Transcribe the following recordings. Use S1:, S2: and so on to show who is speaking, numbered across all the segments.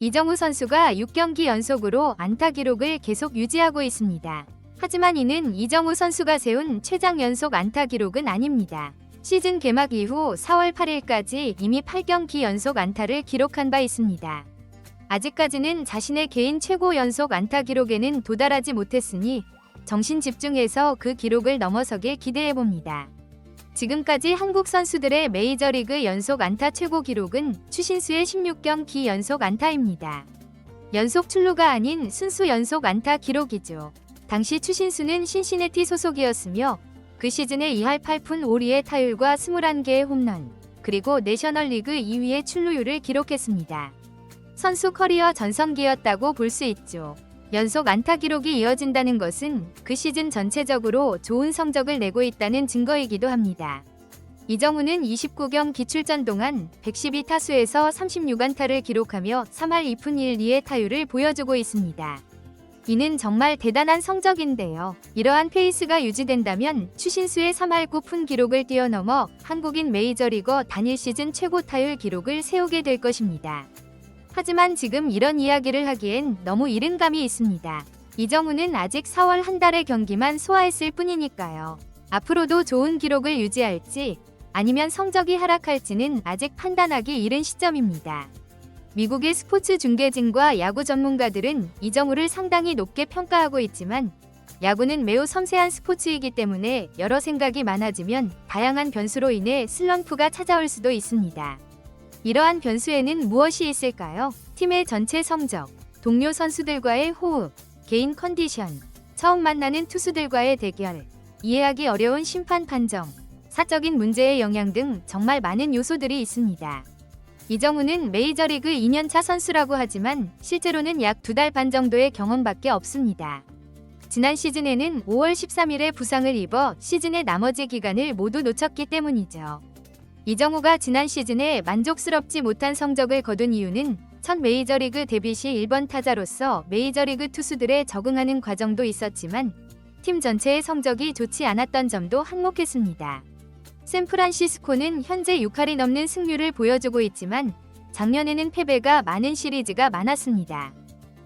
S1: 이정우 선수가 6경기 연속으로 안타 기록을 계속 유지하고 있습니다. 하지만 이는 이정우 선수가 세운 최장 연속 안타 기록은 아닙니다. 시즌 개막 이후 4월 8일까지 이미 8경기 연속 안타를 기록한 바 있습니다. 아직까지는 자신의 개인 최고 연속 안타 기록에는 도달하지 못했으니 정신 집중해서 그 기록을 넘어서길 기대해봅니다. 지금까지 한국 선수들의 메이저리그 연속 안타 최고 기록은 추신수의 16경기 연속 안타입니다. 연속 출루가 아닌 순수 연속 안타 기록이죠. 당시 추신수는 신시내티 소속이었으며 그 시즌에 2할 8푼 5리의 타율과 21개의 홈런, 그리고 내셔널리그 2위의 출루율을 기록했습니다. 선수 커리어 전성기였다고 볼 수 있죠. 연속 안타 기록이 이어진다는 것은 그 시즌 전체적으로 좋은 성적을 내고 있다는 증거이기도 합니다. 이정우는 29경기 출전 동안 112타수에서 36안타를 기록하며 3할 2푼 1리의 타율을 보여주고 있습니다. 이는 정말 대단한 성적인데요. 이러한 페이스가 유지된다면 추신수의 3할 9푼 기록을 뛰어넘어 한국인 메이저리거 단일 시즌 최고 타율 기록을 세우게 될 것입니다. 하지만 지금 이런 이야기를 하기엔 너무 이른 감이 있습니다. 이정우는 아직 4월 한 달의 경기만 소화했을 뿐이니까요. 앞으로도 좋은 기록을 유지할지 아니면 성적이 하락할지는 아직 판단하기 이른 시점입니다. 미국의 스포츠 중계진과 야구 전문가들은 이정우를 상당히 높게 평가하고 있지만 야구는 매우 섬세한 스포츠이기 때문에 여러 생각이 많아지면 다양한 변수로 인해 슬럼프가 찾아올 수도 있습니다. 이러한 변수에는 무엇이 있을까요? 팀의 전체 성적, 동료 선수들과의 호흡, 개인 컨디션, 처음 만나는 투수들과의 대결, 이해하기 어려운 심판 판정, 사적인 문제의 영향 등 정말 많은 요소들이 있습니다. 이정우는 메이저리그 2년차 선수라고 하지만 실제로는 약 2달 반 정도의 경험밖에 없습니다. 지난 시즌에는 5월 13일에 부상을 입어 시즌의 나머지 기간을 모두 놓쳤기 때문이죠. 이정우가 지난 시즌에 만족스럽지 못한 성적을 거둔 이유는 첫 메이저리그 데뷔 시 1번 타자로서 메이저리그 투수들에 적응하는 과정도 있었지만 팀 전체의 성적이 좋지 않았던 점도 한몫했습니다. 샌프란시스코는 현재 6할이 넘는 승률을 보여주고 있지만 작년에는 패배가 많은 시리즈가 많았습니다.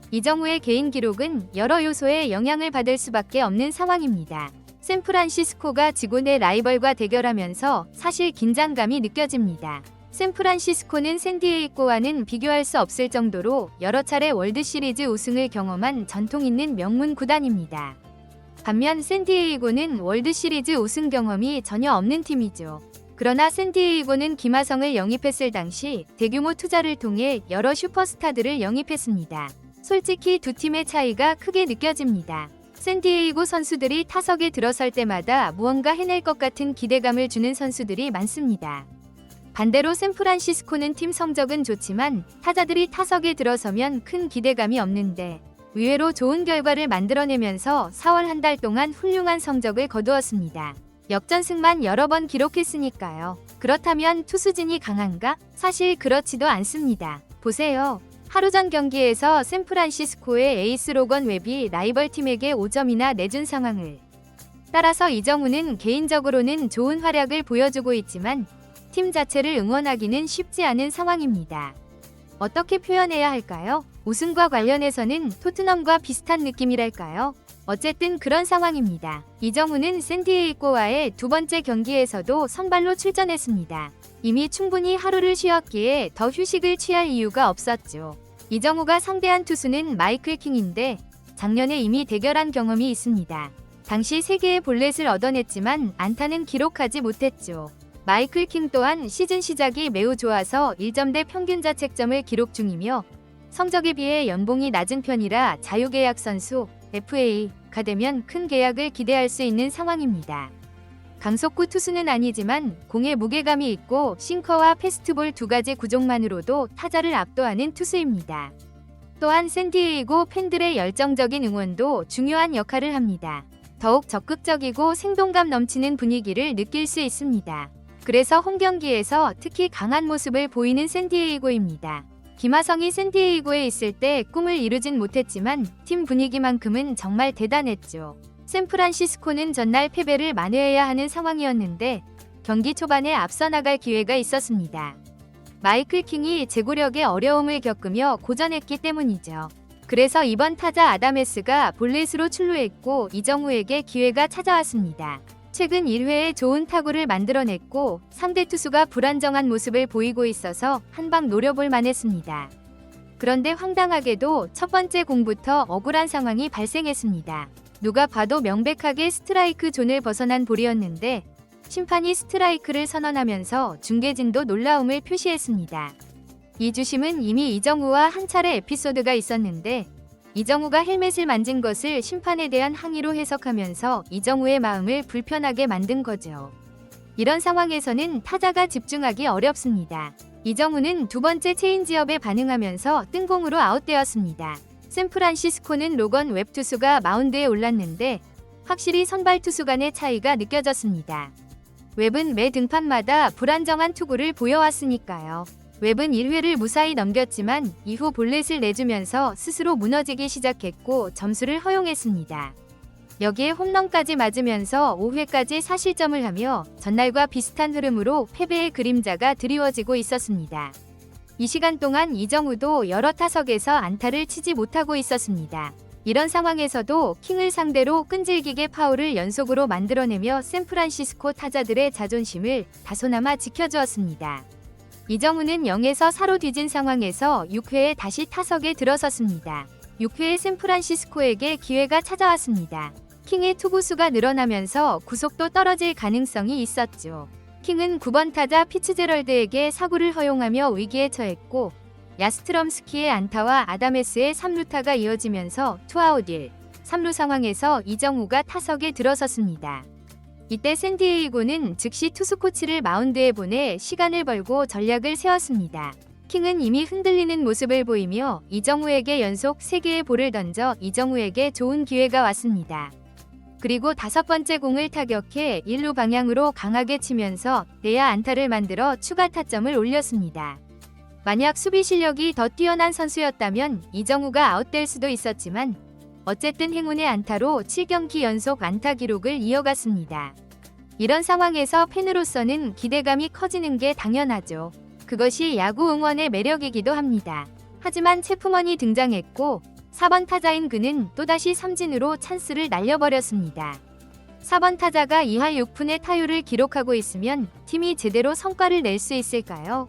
S1: 이정우의 개인 기록은 여러 요소에 영향을 받을 수밖에 없는 상황입니다. 샌프란시스코가 지구 내 라이벌과 대결하면서 사실 긴장감이 느껴집니다. 샌프란시스코는 샌디에이고와는 비교할 수 없을 정도로 여러 차례 월드시리즈 우승을 경험한 전통 있는 명문 구단입니다. 반면 샌디에이고는 월드시리즈 우승 경험이 전혀 없는 팀이죠. 그러나 샌디에이고는 김하성을 영입했을 당시 대규모 투자를 통해 여러 슈퍼스타들을 영입했습니다. 솔직히 두 팀의 차이가 크게 느껴집니다. 샌디에이고 선수들이 타석에 들어설 때마다 무언가 해낼 것 같은 기대감을 주는 선수들이 많습니다. 반대로 샌프란시스코는 팀 성적은 좋지만 타자들이 타석에 들어서면 큰 기대감이 없는데 의외로 좋은 결과를 만들어내면서 4월 한 달 동안 훌륭한 성적을 거두었습니다. 역전승만 여러 번 기록했으니까요. 그렇다면 투수진이 강한가? 사실 그렇지도 않습니다. 보세요. 하루 전 경기에서 샌프란시스코의 에이스 로건 웹이 라이벌 팀에게 5점이나 내준 상황을 따라서 이정우는 개인적으로는 좋은 활약을 보여주고 있지만 팀 자체를 응원하기는 쉽지 않은 상황입니다. 어떻게 표현해야 할까요? 우승과 관련해서는 토트넘과 비슷한 느낌이랄까요? 어쨌든 그런 상황입니다. 이정우는 샌디에이고와의 두 번째 경기에서도 선발로 출전했습니다. 이미 충분히 하루를 쉬었기에 더 휴식을 취할 이유가 없었죠. 이정우가 상대한 투수는 마이클 킹인데 작년에 이미 대결한 경험이 있습니다. 당시 3개의 볼넷을 얻어냈지만 안타는 기록하지 못했죠. 마이클 킹 또한 시즌 시작이 매우 좋아서 1점대 평균 자책점을 기록 중이며 성적에 비해 연봉이 낮은 편이라 자유계약 선수 FA가 되면 큰 계약을 기대할 수 있는 상황입니다. 강속구 투수는 아니지만 공에 무게감이 있고 싱커와 패스트볼 두 가지 구종만으로도 타자를 압도하는 투수입니다. 또한 샌디에이고 팬들의 열정적인 응원도 중요한 역할을 합니다. 더욱 적극적이고 생동감 넘치는 분위기를 느낄 수 있습니다. 그래서 홈경기에서 특히 강한 모습을 보이는 샌디에이고입니다. 김하성이 샌디에이고에 있을 때 꿈을 이루진 못했지만 팀 분위기만큼은 정말 대단했죠. 샌프란시스코는 전날 패배를 만회해야 하는 상황이었는데 경기 초반에 앞서 나갈 기회가 있었습니다. 마이클 킹이 제구력에 어려움을 겪으며 고전했기 때문이죠. 그래서 이번 타자 아다메스가 볼넷으로 출루했고 이정우에게 기회가 찾아왔습니다. 최근 1회에 좋은 타구를 만들어냈고 상대 투수가 불안정한 모습을 보이고 있어서 한방 노려볼 만했습니다. 그런데 황당하게도 첫 번째 공부터 억울한 상황이 발생했습니다. 누가 봐도 명백하게 스트라이크 존을 벗어난 볼이었는데 심판이 스트라이크를 선언하면서 중계진도 놀라움을 표시했습니다. 이 주심은 이미 이정우와 한 차례 에피소드가 있었는데 이정우가 헬멧을 만진 것을 심판에 대한 항의로 해석하면서 이정우의 마음을 불편하게 만든 거죠. 이런 상황에서는 타자가 집중하기 어렵습니다. 이정우는 두 번째 체인지업에 반응하면서 뜬공으로 아웃되었습니다. 샌프란시스코는 로건 웹 투수가 마운드에 올랐는데 확실히 선발 투수 간의 차이가 느껴졌습니다. 웹은 매 등판마다 불안정한 투구를 보여왔으니까요. 웹은 1회를 무사히 넘겼지만 이후 볼넷을 내주면서 스스로 무너지기 시작했고 점수를 허용했습니다. 여기에 홈런까지 맞으면서 5회까지 4실점을 하며 전날과 비슷한 흐름으로 패배의 그림자가 드리워지고 있었습니다. 이 시간 동안 이정우도 여러 타석에서 안타를 치지 못하고 있었습니다. 이런 상황에서도 킹을 상대로 끈질기게 파울을 연속으로 만들어내며 샌프란시스코 타자들의 자존심을 다소나마 지켜주었습니다. 이정우는 0에서 4로 뒤진 상황에서 6회에 다시 타석에 들어섰습니다. 6회에 샌프란시스코에게 기회가 찾아왔습니다. 킹의 투구수가 늘어나면서 구속도 떨어질 가능성이 있었죠. 킹은 9번 타자 피츠제럴드에게 사구를 허용하며 위기에 처했고 야스트럼스키의 안타와 아다메스의 3루타가 이어지면서 투아웃 1, 3루 상황에서 이정우가 타석에 들어섰습니다. 이때 샌디에이고는 즉시 투수 코치를 마운드에 보내 시간을 벌고 전략을 세웠습니다. 킹은 이미 흔들리는 모습을 보이며 이정우에게 연속 3개의 볼을 던져 이정우에게 좋은 기회가 왔습니다. 그리고 5번째 공을 타격해 1루 방향으로 강하게 치면서 내야 안타를 만들어 추가 타점을 올렸습니다. 만약 수비 실력이 더 뛰어난 선수였다면 이정우가 아웃될 수도 있었지만 어쨌든 행운의 안타로 7경기 연속 안타 기록을 이어갔습니다. 이런 상황에서 팬으로서는 기대감이 커지는 게 당연하죠. 그것이 야구 응원의 매력이기도 합니다. 하지만 체프먼이 등장했고 4번 타자인 그는 또다시 삼진으로 찬스를 날려버렸습니다. 4번 타자가 2할 6푼의 타율을 기록하고 있으면 팀이 제대로 성과를 낼 수 있을까요?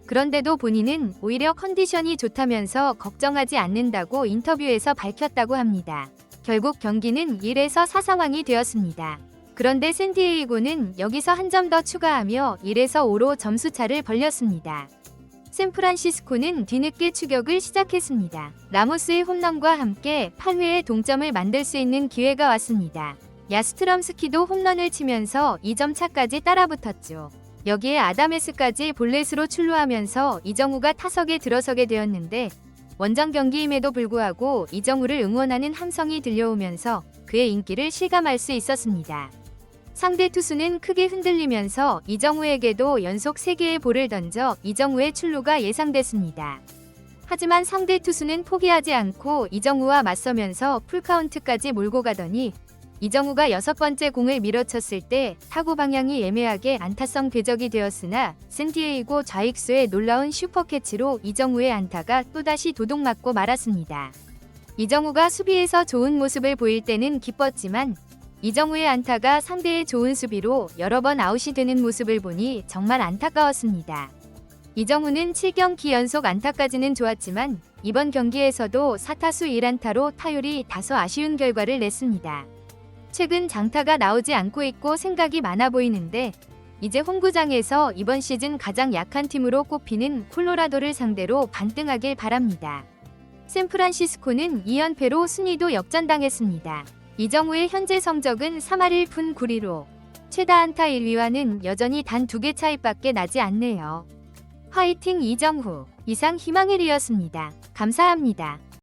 S1: 그런데도 본인은 오히려 컨디션이 좋다면서 걱정하지 않는다고 인터뷰에서 밝혔다고 합니다. 결국 경기는 1에서 4 상황이 되었습니다. 그런데 샌디에이고는 여기서 한 점 더 추가하며 1에서 5로 점수차를 벌렸습니다. 샌프란시스코는 뒤늦게 추격을 시작했습니다. 라모스의 홈런과 함께 8회에 동점을 만들 수 있는 기회가 왔습니다. 야스트럼스키도 홈런을 치면서 2점 차까지 따라붙었죠. 여기에 아다메스까지 볼넷으로 출루하면서 이정우가 타석에 들어서게 되었는데 원정 경기임에도 불구하고 이정우를 응원하는 함성이 들려오면서 그의 인기를 실감할 수 있었습니다. 상대 투수는 크게 흔들리면서 이정우에게도 연속 3개의 볼을 던져 이정우의 출루가 예상됐습니다. 하지만 상대 투수는 포기하지 않고 이정우와 맞서면서 풀카운트까지 몰고 가더니 이정우가 6번째 공을 밀어쳤을 때 타구 방향이 애매하게 안타성 궤적이 되었으나 샌디에이고 좌익수의 놀라운 슈퍼캐치로 이정우의 안타가 또다시 도둑맞고 말았습니다. 이정우가 수비에서 좋은 모습을 보일 때는 기뻤지만 이정우의 안타가 상대의 좋은 수비로 여러 번 아웃이 되는 모습을 보니 정말 안타까웠습니다. 이정우는 7경기 연속 안타까지는 좋았지만 이번 경기에서도 4타수 1안타로 타율이 다소 아쉬운 결과를 냈습니다. 최근 장타가 나오지 않고 있고 생각이 많아 보이는데 이제 홈구장에서 이번 시즌 가장 약한 팀으로 꼽히는 콜로라도를 상대로 반등하길 바랍니다. 샌프란시스코는 2연패로 순위도 역전당했습니다. 이정우의 현재 성적은 3할 1푼 9리로 최다 안타 1위와는 여전히 단 2개 차이밖에 나지 않네요. 화이팅 이정후. 이상 희망일이었습니다. 감사합니다.